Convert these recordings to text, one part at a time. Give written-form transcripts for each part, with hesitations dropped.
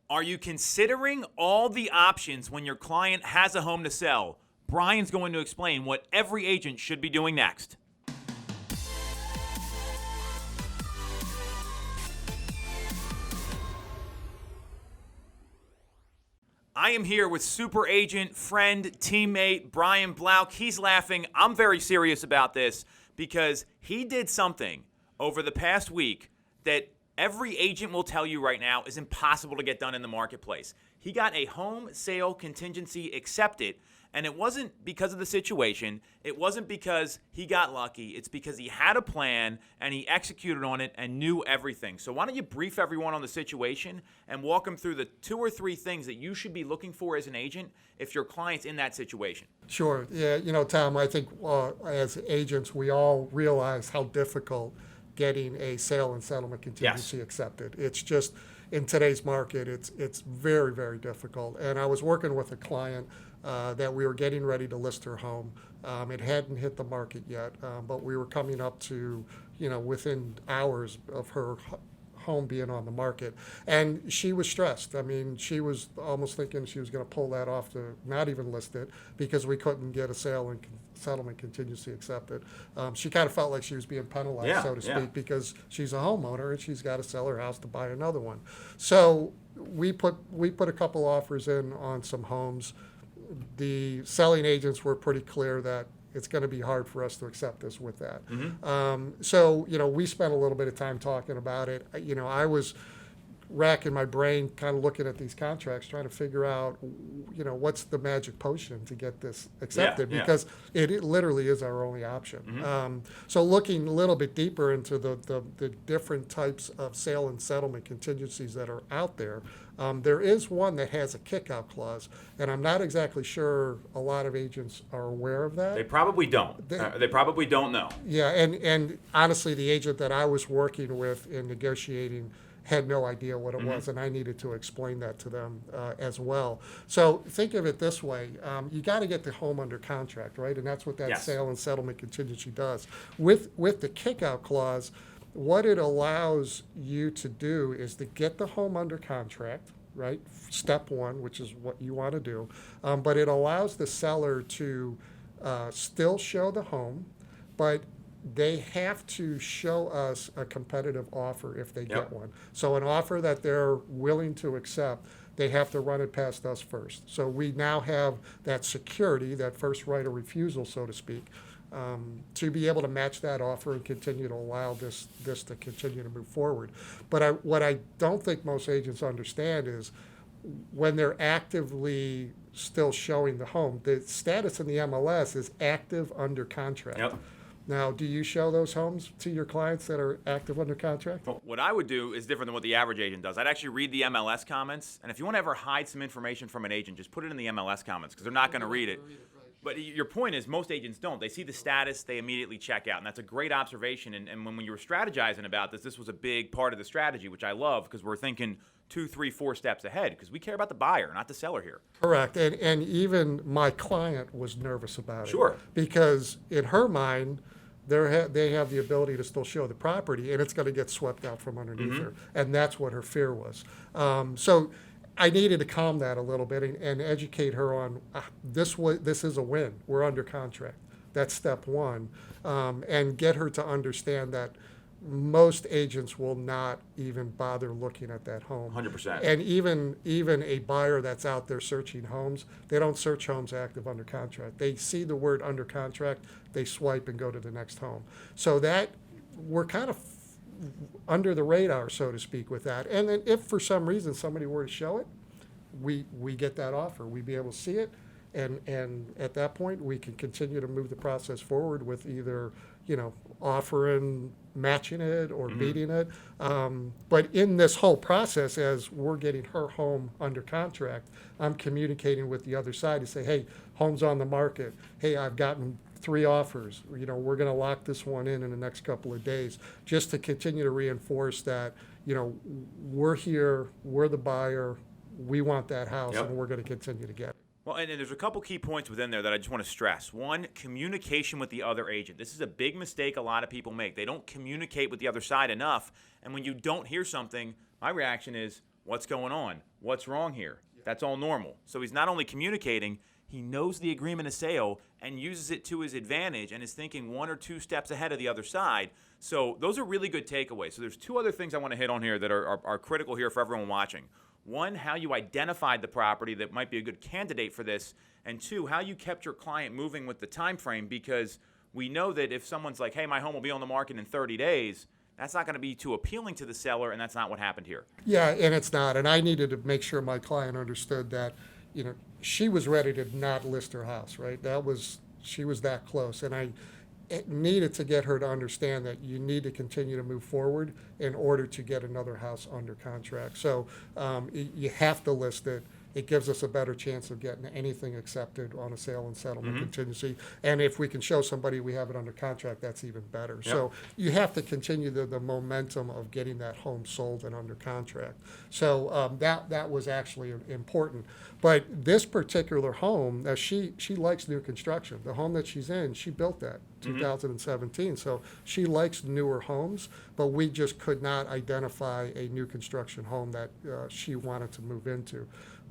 Are you considering all the options when your client has a home to sell? Brian's going to explain what every agent should be doing next. I am here with super agent, friend, teammate, Brian Blouck. He's laughing. I'm very serious about this because he did something over the past week that every agent will tell you right now is impossible to get done in the marketplace. He got a home sale contingency accepted, and it wasn't because of the situation. It wasn't because he got lucky. It's because he had a plan and he executed on it and knew everything. So why don't you brief everyone on the situation and walk them through the 2 or 3 things that you should be looking for as an agent if your client's in that situation? Sure. Yeah, Tom, I think as agents, we all realize how difficult getting a sale and settlement contingency accepted. It's just, in today's market, it's very, very difficult. And I was working with a client that we were getting ready to list her home. It hadn't hit the market yet, but we were coming up to, within hours of her home being on the market. And she was stressed. I mean, she was almost thinking she was going to pull that off to not even list it because we couldn't get a sale and settlement contingency accepted. She kind of felt like she was being penalized, so to speak, because she's a homeowner and she's got to sell her house to buy another one. So we put a couple offers in on some homes. The selling agents were pretty clear that it's going to be hard for us to accept this with that. So, we spent a little bit of time talking about it. I was racking my brain kind of looking at these contracts, trying to figure out, what's the magic potion to get this accepted, because it literally is our only option. So looking a little bit deeper into the different types of sale and settlement contingencies that are out there, there is one that has a kick-out clause, and I'm not exactly sure a lot of agents are aware of that. They probably don't. They probably don't know. Yeah, and honestly, the agent that I was working with in negotiating had no idea what it was, and I needed to explain that to them as well. So think of it this way. You got to get the home under contract, right? And that's what that sale and settlement contingency does. With the kick-out clause, what it allows you to do is to get the home under contract, right? Step one, which is what you want to do. But it allows the seller to still show the home, but they have to show us a competitive offer if they get one. So an offer that they're willing to accept, they have to run it past us first. So we now have that security, that first right of refusal, so to speak, to be able to match that offer and continue to allow this to continue to move forward. But what I don't think most agents understand is when they're actively still showing the home, the status in the MLS is active under contract. Now, do you show those homes to your clients that are active under contract? Well, what I would do is different than what the average agent does. I'd actually read the MLS comments, and if you want to ever hide some information from an agent, just put it in the MLS comments because they're not going to read it. But your point is most agents don't. They see the status, they immediately check out, and that's a great observation. And when you were strategizing about this was a big part of the strategy, which I love because we're thinking 2, 3, 4 steps ahead because we care about the buyer, not the seller here. Correct. And even my client was nervous about it. Sure. Because in her mind, they have the ability to still show the property, and it's going to get swept out from underneath her. And that's what her fear was. So I needed to calm that a little bit and educate her on this is a win. We're under contract. That's step one. And get her to understand that most agents will not even bother looking at that home. 100%. And even a buyer that's out there searching homes, they don't search homes active under contract. They see the word under contract, they swipe and go to the next home. So that we're kind of under the radar, so to speak, with that. And then if for some reason somebody were to show it, we get that offer. We'd be able to see it, and at that point we can continue to move the process forward with either offering, matching it, or beating it. But in this whole process, as we're getting her home under contract, I'm communicating with the other side to say, hey, home's on the market. Hey, I've gotten 3 offers. We're going to lock this one in the next couple of days, just to continue to reinforce that, we're here, we're the buyer, we want that house, and we're going to continue to get it. Well, and there's a couple key points within there that I just want to stress. One, communication with the other agent. This is a big mistake a lot of people make. They don't communicate with the other side enough, and when you don't hear something, my reaction is, what's going on? What's wrong here? That's all normal. So he's not only communicating, he knows the agreement of sale and uses it to his advantage and is thinking 1 or 2 steps ahead of the other side. So those are really good takeaways. So there's 2 other things I want to hit on here that are critical here for everyone watching. 1, how you identified the property that might be a good candidate for this, and 2, how you kept your client moving with the time frame, because we know that if someone's like, hey, my home will be on the market in 30 days, that's not going to be too appealing to the seller, and that's not what happened here. Yeah, and it's not. And I needed to make sure my client understood that, she was ready to not list her house, right? She was that close. And I needed to get her to understand that you need to continue to move forward in order to get another house under contract. So you have to list it. It gives us a better chance of getting anything accepted on a sale and settlement contingency. And if we can show somebody we have it under contract, that's even better. Yep. So you have to continue the momentum of getting that home sold and under contract. So that was actually important. But this particular home, now she likes new construction. The home that she's in, she built that 2017. So she likes newer homes, but we just could not identify a new construction home that she wanted to move into.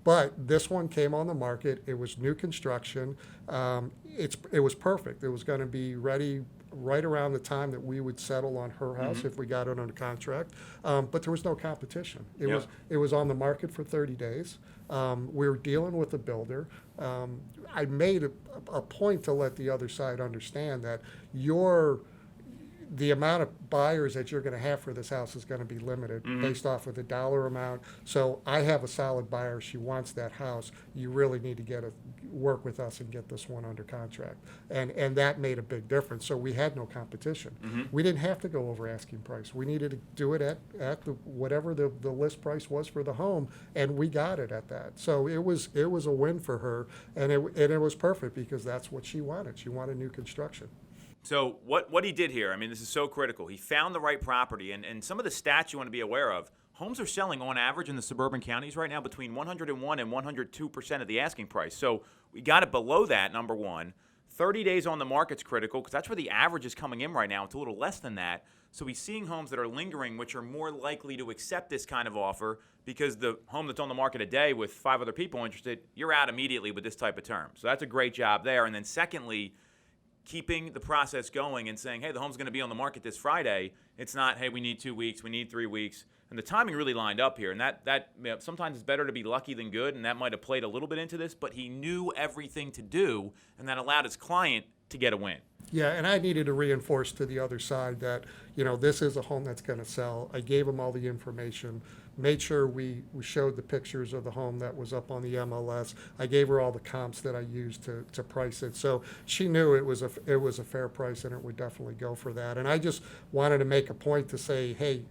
But this one came on the market. It was new construction. It was perfect. It was going to be ready right around the time that we would settle on her house if we got it under contract. But there was no competition. It was on the market for 30 days. We were dealing with a builder. I made a point to let the other side understand that the amount of buyers that you're going to have for this house is going to be limited based off of the dollar amount. So I have a solid buyer. She wants that house. You really need to work with us and get this one under contract. And that made a big difference. So we had no competition. We didn't have to go over asking price. We needed to do it at whatever the list price was for the home, and we got it at that. So it was a win for her, and it was perfect because that's what she wanted. She wanted new construction. So what he did here, I mean, this is so critical. He found the right property, and some of the stats you want to be aware of. Homes are selling on average in the suburban counties right now between 101 and 102% of the asking price. So we got it below that, number one. 30 days on the market's critical because that's where the average is coming in right now. It's a little less than that. So he's seeing homes that are lingering, which are more likely to accept this kind of offer because the home that's on the market a day with 5 other people interested, you're out immediately with this type of term. So that's a great job there. And then secondly, keeping the process going and saying, hey, the home's going to be on the market this Friday. It's not, hey, we need 2 weeks, we need 3 weeks. And the timing really lined up here. And that sometimes it's better to be lucky than good, and that might have played a little bit into this, but he knew everything to do, and that allowed his client to get a win. Yeah, and I needed to reinforce to the other side that, this is a home that's going to sell. I gave him all the information, made sure we showed the pictures of the home that was up on the MLS. I gave her all the comps that I used to price it. So she knew it was a fair price and it would definitely go for that. And I just wanted to make a point to say, hey,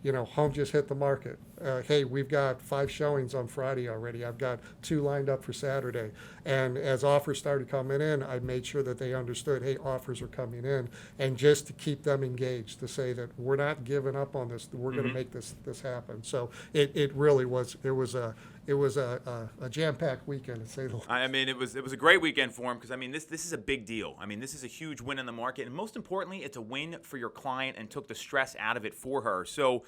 home just hit the market. Hey, we've got 5 showings on Friday already. I've got 2 lined up for Saturday. And as offers started coming in, I made sure that they understood, hey, offers are coming in. And just to keep them engaged, to say that we're not giving up on this. We're going to make this happen. So it really was. It was a jam-packed weekend, to say the least. I mean, it was a great weekend for him because, I mean, this is a big deal. I mean, this is a huge win in the market. And most importantly, it's a win for your client and took the stress out of it for her. So,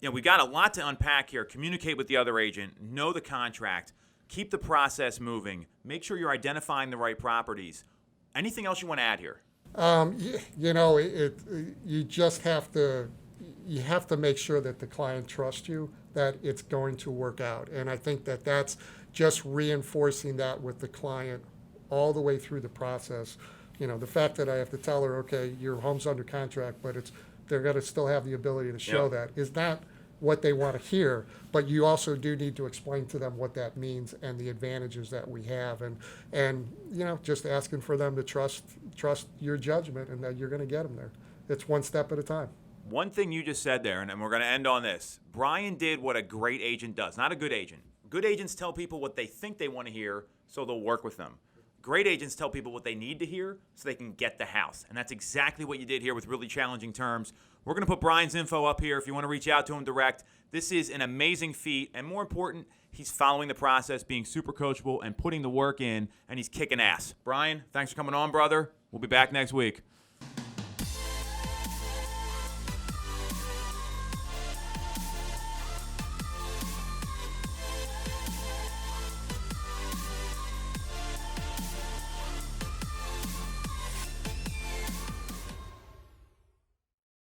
we got a lot to unpack here. Communicate with the other agent. Know the contract. Keep the process moving. Make sure you're identifying the right properties. Anything else you want to add here? You just have to make sure that the client trusts you, that it's going to work out. And I think that that's just reinforcing that with the client all the way through the process. The fact that I have to tell her, okay, your home's under contract, but they're going to still have the ability to show that is not what they want to hear, but you also do need to explain to them what that means and the advantages that we have, and just asking for them to trust your judgment and that you're going to get them there. It's one step at a time. One thing you just said there, and we're going to end on this. Brian did what a great agent does, not a good agent. Good agents tell people what they think they want to hear, so they'll work with them. Great agents tell people what they need to hear so they can get the house. And that's exactly what you did here with really challenging terms. We're going to put Brian's info up here if you want to reach out to him direct. This is an amazing feat. And more important, he's following the process, being super coachable and putting the work in, and he's kicking ass. Brian, thanks for coming on, brother. We'll be back next week.